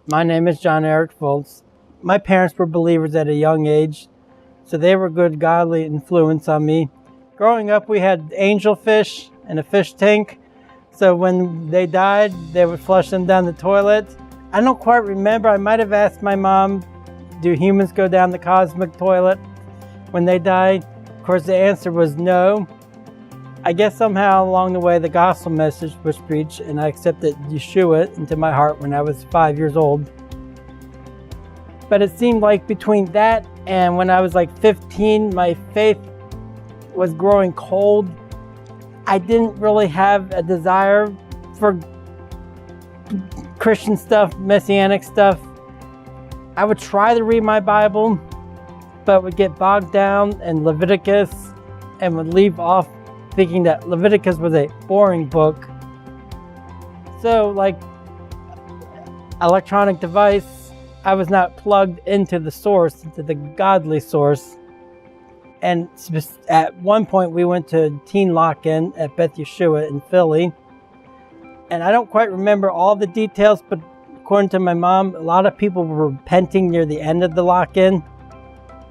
My name is John Eric Foltz. My parents were believers at a young age, so they were good godly influence on me. Growing up, we had angelfish in a fish tank, so when they died, they would flush them down the toilet. I don't quite remember. I might have asked my mom, do humans go down the cosmic toilet when they die? Of course, the answer was no. I guess somehow along the way the gospel message was preached and I accepted Yeshua into my heart when I was 5 years old. But it seemed like between that and when I was like 15, my faith was growing cold. I didn't really have a desire for Christian stuff, messianic stuff. I would try to read my Bible, but would get bogged down in Leviticus and would leave off thinking that Leviticus was a boring book. So like electronic device, I was not plugged into the source, into the godly source. And at one point we went to teen lock-in at Beth Yeshua in Philly. And I don't quite remember all the details, but according to my mom, a lot of people were repenting near the end of the lock-in.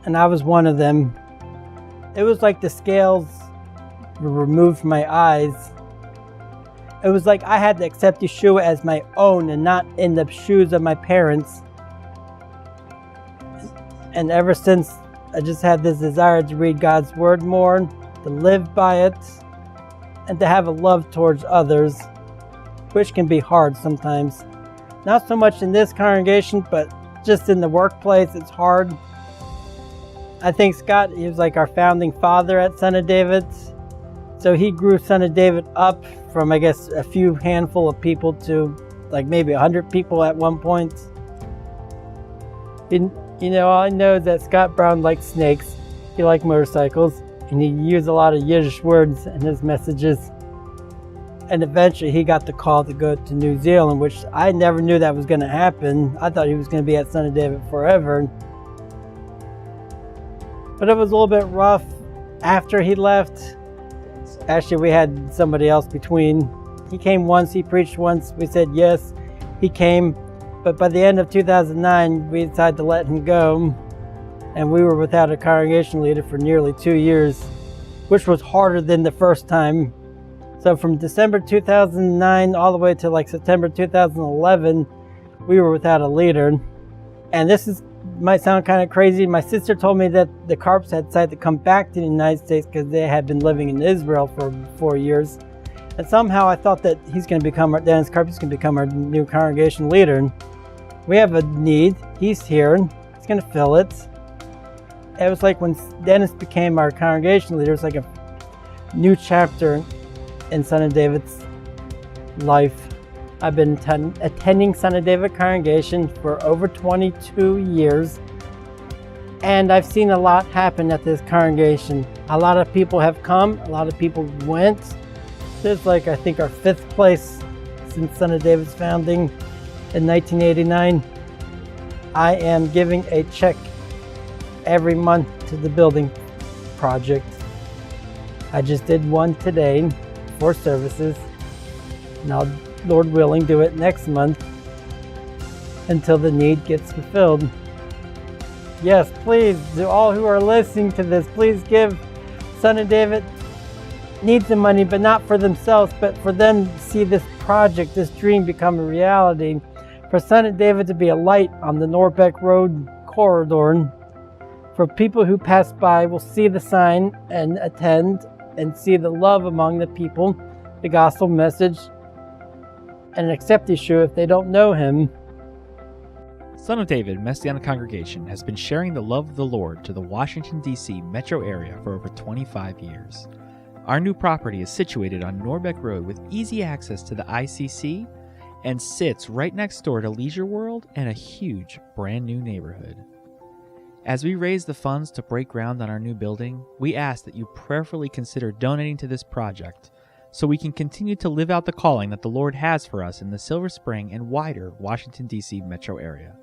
And I was one of them. It was like the scales were removed from my eyes. It was like I had to accept Yeshua as my own and not in the shoes of my parents. And ever since, I just had this desire to read God's word more, to live by it, and to have a love towards others, which can be hard sometimes. Not so much in this congregation, but just in the workplace, it's hard. I think Scott, he was like our founding father at Son of David. So he grew Son of David up from, I guess, a few handful of people to like maybe 100 people at one point. You know, all I know is that Scott Brown liked snakes, he liked motorcycles, and he used a lot of Yiddish words in his messages. And eventually he got the call to go to New Zealand, which I never knew that was going to happen. I thought he was going to be at Son of David forever. But it was a little bit rough after he left. Actually, we had somebody else between. He came once, he preached once, we said yes, he came. But by the end of 2009, we decided to let him go. And we were without a congregation leader for nearly 2 years, which was harder than the first time. So from December 2009 all the way to like September 2011, we were without a leader. And might sound kind of crazy. My sister told me that the Carps had decided to come back to the United States because they had been living in Israel for 4 years. And somehow I thought that Dennis Carp is going to become our new congregation leader. We have a need. He's here. He's going to fill it. It was like when Dennis became our congregation leader, it was like a new chapter in Son of David's life. I've been attending Son of David congregation for over 22 years, and I've seen a lot happen at this congregation. A lot of people have come, a lot of people went. This is like, I think, our 5th place since Son of David's founding in 1989. I am giving a check every month to the building project. I just did one today for services, and I'll, Lord willing, do it next month until the need gets fulfilled. Yes, please, to all who are listening to this, please give. Son of David needs the money, but not for themselves, but for them to see this project, this dream become a reality. For Son of David to be a light on the Norbeck Road corridor. For people who pass by will see the sign and attend and see the love among the people, the gospel message, and accept Yeshua if they don't know him. Son of David Messianic Congregation has been sharing the love of the Lord to the Washington, D.C. metro area for over 25 years. Our new property is situated on Norbeck Road with easy access to the ICC and sits right next door to Leisure World and a huge brand new neighborhood. As we raise the funds to break ground on our new building, we ask that you prayerfully consider donating to this project so we can continue to live out the calling that the Lord has for us in the Silver Spring and wider Washington, D.C. metro area.